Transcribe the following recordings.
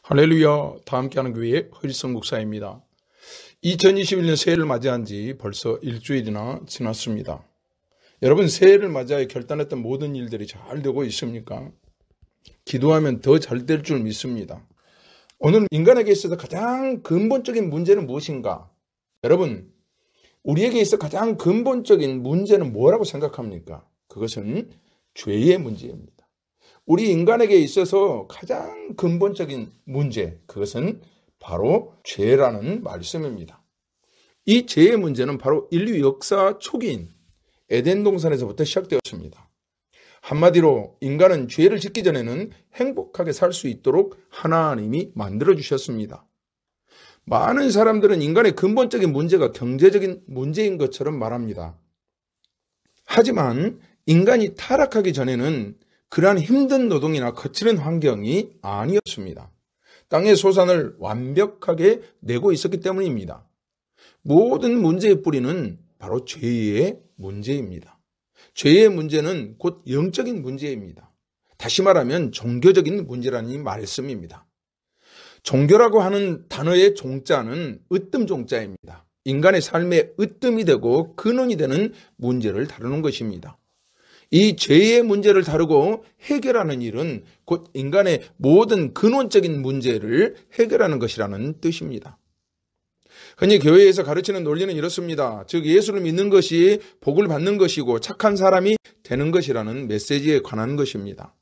할렐루야, 다 함께하는 교회 허일성 목사입니다. 2021년 새해를 맞이한 지 벌써 일주일이나 지났습니다. 여러분, 새해를 맞이하여 결단했던 모든 일들이 잘 되고 있습니까? 기도하면 더 잘 될 줄 믿습니다. 오늘 인간에게 있어서 가장 근본적인 문제는 무엇인가? 여러분, 우리에게 있어 가장 근본적인 문제는 뭐라고 생각합니까? 그것은 죄의 문제입니다. 우리 인간에게 있어서 가장 근본적인 문제, 그것은 바로 죄라는 말씀입니다. 이 죄의 문제는 바로 인류 역사 초기인 에덴 동산에서부터 시작되었습니다. 한마디로 인간은 죄를 짓기 전에는 행복하게 살 수 있도록 하나님이 만들어주셨습니다. 많은 사람들은 인간의 근본적인 문제가 경제적인 문제인 것처럼 말합니다. 하지만 인간이 타락하기 전에는 그러한 힘든 노동이나 거칠은 환경이 아니었습니다. 땅의 소산을 완벽하게 내고 있었기 때문입니다. 모든 문제의 뿌리는 바로 죄의 문제입니다. 죄의 문제는 곧 영적인 문제입니다. 다시 말하면 종교적인 문제라는 말씀입니다. 종교라고 하는 단어의 종자는 으뜸 종자입니다. 인간의 삶의 으뜸이 되고 근원이 되는 문제를 다루는 것입니다. 이 죄의 문제를 다루고 해결하는 일은 곧 인간의 모든 근원적인 문제를 해결하는 것이라는 뜻입니다. 흔히 교회에서 가르치는 논리는 이렇습니다. 즉 예수를 믿는 것이 복을 받는 것이고 착한 사람이 되는 것이라는 메시지에 관한 것입니다.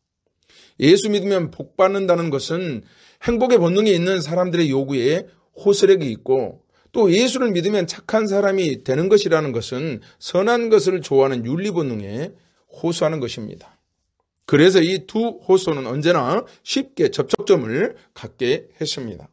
예수 믿으면 복 받는다는 것은 행복의 본능이 있는 사람들의 요구에 호소력이 있고, 또 예수를 믿으면 착한 사람이 되는 것이라는 것은 선한 것을 좋아하는 윤리 본능에 호소하는 것입니다. 그래서 이 두 호소는 언제나 쉽게 접촉점을 갖게 했습니다.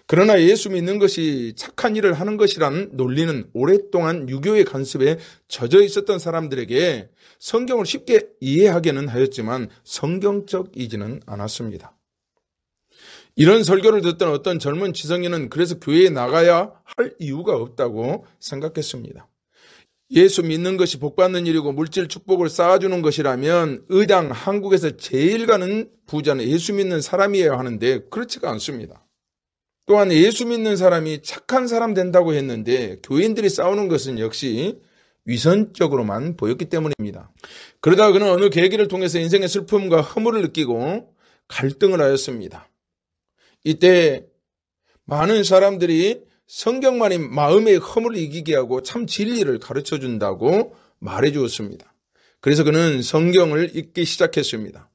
그러나 예수 믿는 것이 착한 일을 하는 것이라는 논리는 오랫동안 유교의 간섭에 젖어 있었던 사람들에게 성경을 쉽게 이해하게는 하였지만 성경적이지는 않았습니다. 이런 설교를 듣던 어떤 젊은 지성인은 그래서 교회에 나가야 할 이유가 없다고 생각했습니다. 예수 믿는 것이 복받는 일이고 물질 축복을 쌓아주는 것이라면 의당 한국에서 제일 가는 부자는 예수 믿는 사람이어야 하는데 그렇지가 않습니다. 또한 예수 믿는 사람이 착한 사람 된다고 했는데 교인들이 싸우는 것은 역시 위선적으로만 보였기 때문입니다. 그러다 그는 어느 계기를 통해서 인생의 슬픔과 허물을 느끼고 갈등을 하였습니다. 이때 많은 사람들이 성경만이 마음의 허물을 이기게 하고 참 진리를 가르쳐준다고 말해주었습니다. 그래서 그는 성경을 읽기 시작했습니다.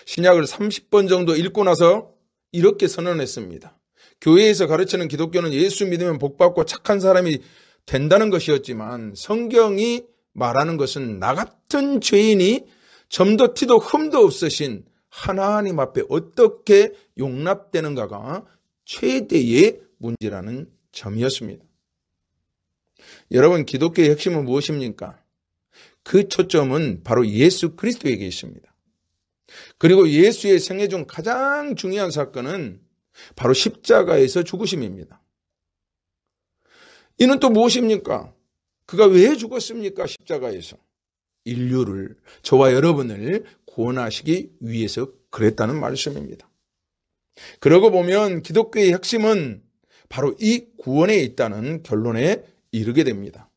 신약을 30번 정도 읽고 나서 이렇게 선언했습니다. 교회에서 가르치는 기독교는 예수 믿으면 복받고 착한 사람이 된다는 것이었지만 성경이 말하는 것은 나 같은 죄인이 점도 티도 흠도 없으신 하나님 앞에 어떻게 용납되는가가 최대의 문제라는 점이었습니다. 여러분, 기독교의 핵심은 무엇입니까? 그 초점은 바로 예수 그리스도에게 있습니다. 그리고 예수의 생애 중 가장 중요한 사건은 바로 십자가에서 죽으심입니다. 이는 또 무엇입니까? 그가 왜 죽었습니까? 십자가에서. 인류를, 저와 여러분을 구원하시기 위해서 그랬다는 말씀입니다. 그러고 보면 기독교의 핵심은 바로 이 구원에 있다는 결론에 이르게 됩니다.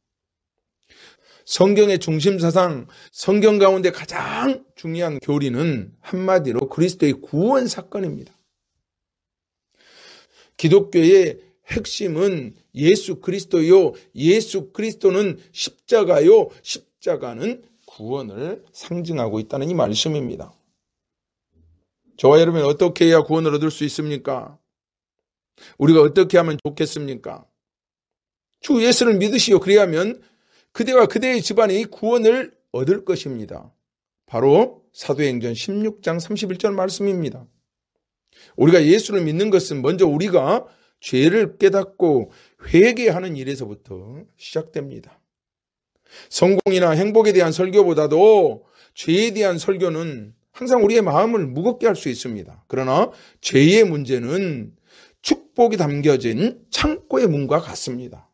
성경의 중심사상, 성경 가운데 가장 중요한 교리는 한마디로 그리스도의 구원 사건입니다. 기독교의 핵심은 예수 그리스도요, 예수 그리스도는 십자가요, 십자가는 구원을 상징하고 있다는 이 말씀입니다. 저와 여러분이 어떻게 해야 구원을 얻을 수 있습니까? 우리가 어떻게 하면 좋겠습니까? 주 예수를 믿으시오. 그래야면 그대와 그대의 집안이 구원을 얻을 것입니다. 바로 사도행전 16장 31절 말씀입니다. 우리가 예수를 믿는 것은 먼저 우리가 죄를 깨닫고 회개하는 일에서부터 시작됩니다. 성공이나 행복에 대한 설교보다도 죄에 대한 설교는 항상 우리의 마음을 무겁게 할 수 있습니다. 그러나 죄의 문제는 축복이 담겨진 창고의 문과 같습니다.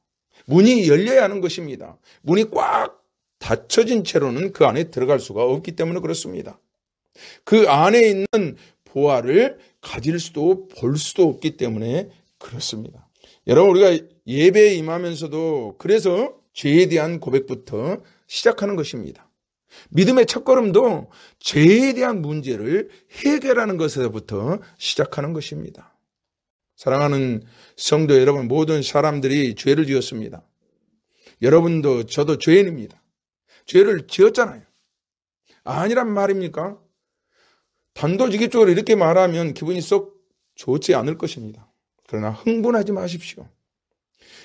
문이 열려야 하는 것입니다. 문이 꽉 닫혀진 채로는 그 안에 들어갈 수가 없기 때문에 그렇습니다. 그 안에 있는 보화를 가질 수도 볼 수도 없기 때문에 그렇습니다. 여러분, 우리가 예배에 임하면서도 그래서 죄에 대한 고백부터 시작하는 것입니다. 믿음의 첫걸음도 죄에 대한 문제를 해결하는 것에서부터 시작하는 것입니다. 사랑하는 성도 여러분, 모든 사람들이 죄를 지었습니다. 여러분도 저도 죄인입니다. 죄를 지었잖아요. 아니란 말입니까? 단도직입적으로 이렇게 말하면 기분이 썩 좋지 않을 것입니다. 그러나 흥분하지 마십시오.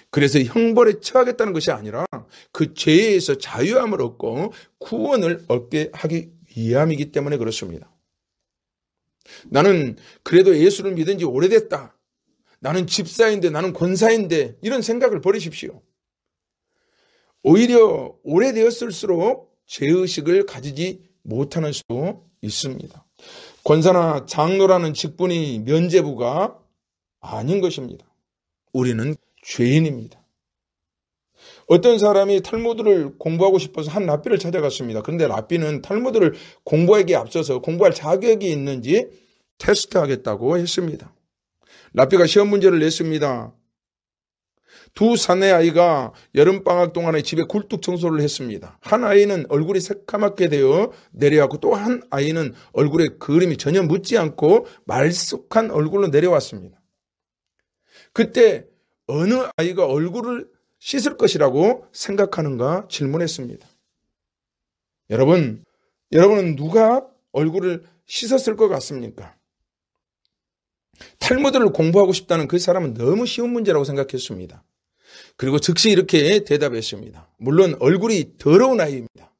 그래서 형벌에 처하겠다는 것이 아니라 그 죄에서 자유함을 얻고 구원을 얻게 하기 위함이기 때문에 그렇습니다. 나는 그래도 예수를 믿은 지 오래됐다. 나는 집사인데, 나는 권사인데, 이런 생각을 버리십시오. 오히려 오래되었을수록 죄의식을 가지지 못하는 수도 있습니다. 권사나 장로라는 직분이 면죄부가 아닌 것입니다. 우리는 죄인입니다. 어떤 사람이 탈무드를 공부하고 싶어서 한 랍비를 찾아갔습니다. 그런데 랍비는 탈무드를 공부하기에 앞서서 공부할 자격이 있는지 테스트하겠다고 했습니다. 랍비가 시험 문제를 냈습니다. 두 사내 아이가 여름방학 동안에 집에 굴뚝 청소를 했습니다. 한 아이는 얼굴이 새까맣게 되어 내려왔고 또 한 아이는 얼굴에 그림이 전혀 묻지 않고 말쑥한 얼굴로 내려왔습니다. 그때 어느 아이가 얼굴을 씻을 것이라고 생각하는가 질문했습니다. 여러분은 누가 얼굴을 씻었을 것 같습니까? 탈무드를 공부하고 싶다는 그 사람은 너무 쉬운 문제라고 생각했습니다. 그리고 즉시 이렇게 대답했습니다. 물론 얼굴이 더러운 아이입니다.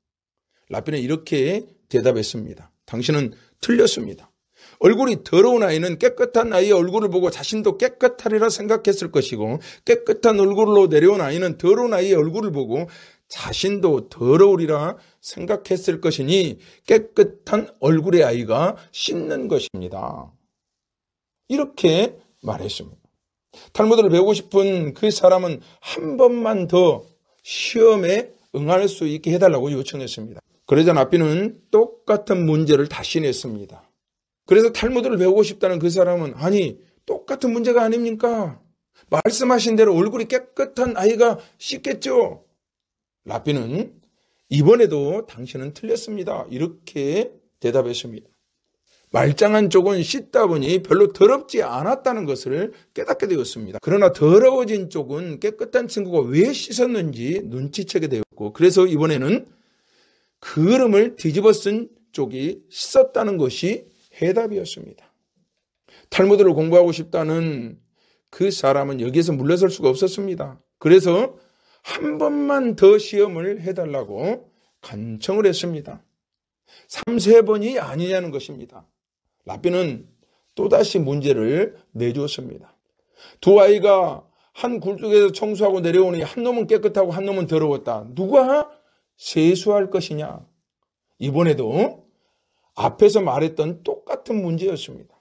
랍비는 이렇게 대답했습니다. 당신은 틀렸습니다. 얼굴이 더러운 아이는 깨끗한 아이의 얼굴을 보고 자신도 깨끗하리라 생각했을 것이고 깨끗한 얼굴로 내려온 아이는 더러운 아이의 얼굴을 보고 자신도 더러우리라 생각했을 것이니 깨끗한 얼굴의 아이가 씻는 것입니다. 이렇게 말했습니다. 탈무드를 배우고 싶은 그 사람은 한 번만 더 시험에 응할 수 있게 해달라고 요청했습니다. 그러자 랍비는 똑같은 문제를 다시 냈습니다. 그래서 탈무드를 배우고 싶다는 그 사람은 아니 똑같은 문제가 아닙니까? 말씀하신 대로 얼굴이 깨끗한 아이가 씻겠죠. 랍비는 이번에도 당신은 틀렸습니다. 이렇게 대답했습니다. 말짱한 쪽은 씻다 보니 별로 더럽지 않았다는 것을 깨닫게 되었습니다. 그러나 더러워진 쪽은 깨끗한 친구가 왜 씻었는지 눈치채게 되었고 그래서 이번에는 그름을 뒤집어 쓴 쪽이 씻었다는 것이 해답이었습니다. 탈무드를 공부하고 싶다는 그 사람은 여기에서 물러설 수가 없었습니다. 그래서 한 번만 더 시험을 해달라고 간청을 했습니다. 3-4번이 아니냐는 것입니다. 랍비는 또다시 문제를 내주었습니다. 두 아이가 한 굴뚝에서 청소하고 내려오니 한 놈은 깨끗하고 한 놈은 더러웠다. 누가 세수할 것이냐? 이번에도 앞에서 말했던 똑같은 문제였습니다.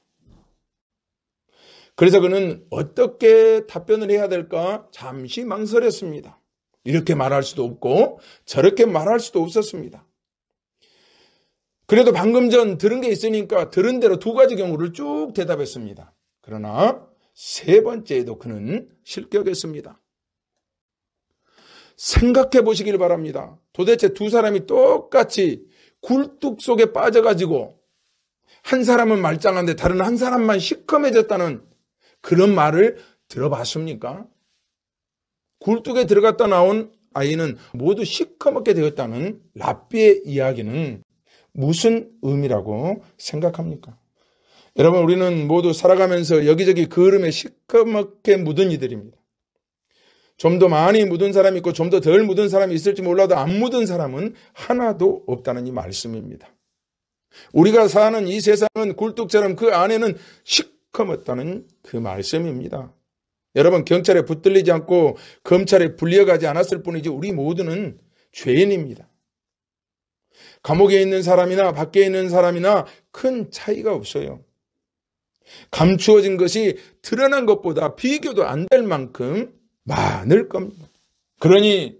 그래서 그는 어떻게 답변을 해야 될까 잠시 망설였습니다. 이렇게 말할 수도 없고 저렇게 말할 수도 없었습니다. 그래도 방금 전 들은 게 있으니까 들은 대로 두 가지 경우를 쭉 대답했습니다. 그러나 세 번째에도 그는 실격했습니다. 생각해 보시길 바랍니다. 도대체 두 사람이 똑같이 굴뚝 속에 빠져가지고 한 사람은 말짱한데 다른 한 사람만 시커매졌다는 그런 말을 들어봤습니까? 굴뚝에 들어갔다 나온 아이는 모두 시커멓게 되었다는 랍비의 이야기는 무슨 의미라고 생각합니까? 여러분, 우리는 모두 살아가면서 여기저기 그름에 시커멓게 묻은 이들입니다. 좀 더 많이 묻은 사람이 있고 좀 더 덜 묻은 사람이 있을지 몰라도 안 묻은 사람은 하나도 없다는 이 말씀입니다. 우리가 사는 이 세상은 굴뚝처럼 그 안에는 시커멓다는 그 말씀입니다. 여러분, 경찰에 붙들리지 않고 검찰에 불려가지 않았을 뿐이지 우리 모두는 죄인입니다. 감옥에 있는 사람이나 밖에 있는 사람이나 큰 차이가 없어요. 감추어진 것이 드러난 것보다 비교도 안 될 만큼 많을 겁니다. 그러니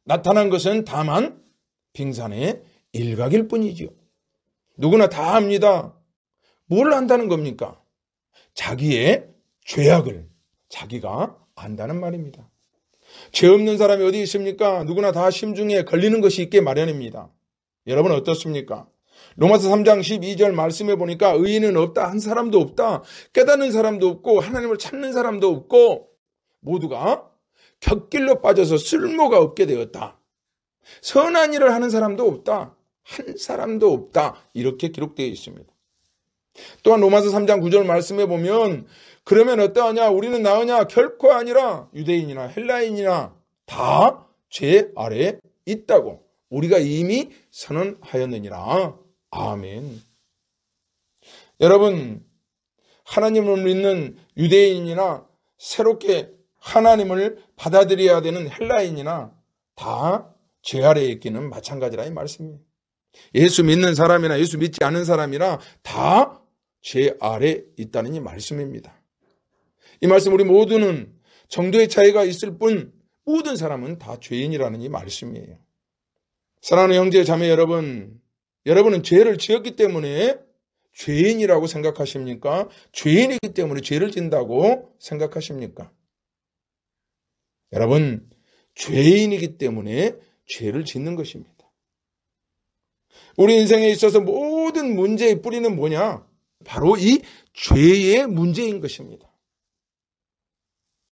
나타난 것은 다만 빙산의 일각일 뿐이지요. 누구나 다 압니다. 뭘 안다는 겁니까? 자기의 죄악을 자기가 안다는 말입니다. 죄 없는 사람이 어디 있습니까? 누구나 다 심중에 걸리는 것이 있게 마련입니다. 여러분 어떻습니까? 로마서 3장 12절 말씀해 보니까 의인은 없다, 한 사람도 없다, 깨닫는 사람도 없고 하나님을 찾는 사람도 없고 모두가 곁길로 빠져서 쓸모가 없게 되었다. 선한 일을 하는 사람도 없다, 한 사람도 없다, 이렇게 기록되어 있습니다. 또한 로마서 3장 9절 말씀해 보면 그러면 어떠하냐? 우리는 나으냐? 결코 아니라 유대인이나 헬라인이나 다 죄 아래 있다고 우리가 이미 선언하였느니라. 아멘. 여러분, 하나님을 믿는 유대인이나 새롭게 하나님을 받아들여야 되는 헬라인이나 다 죄 아래에 있기는 마찬가지라 이 말씀이에요. 예수 믿는 사람이나 예수 믿지 않은 사람이나 다 죄 아래 있다는 이 말씀입니다. 이 말씀 우리 모두는 정도의 차이가 있을 뿐 모든 사람은 다 죄인이라는 이 말씀이에요. 사랑하는 형제 자매 여러분, 여러분은 죄를 지었기 때문에 죄인이라고 생각하십니까? 죄인이기 때문에 죄를 진다고 생각하십니까? 여러분, 죄인이기 때문에 죄를 짓는 것입니다. 우리 인생에 있어서 모든 문제의 뿌리는 뭐냐? 바로 이 죄의 문제인 것입니다.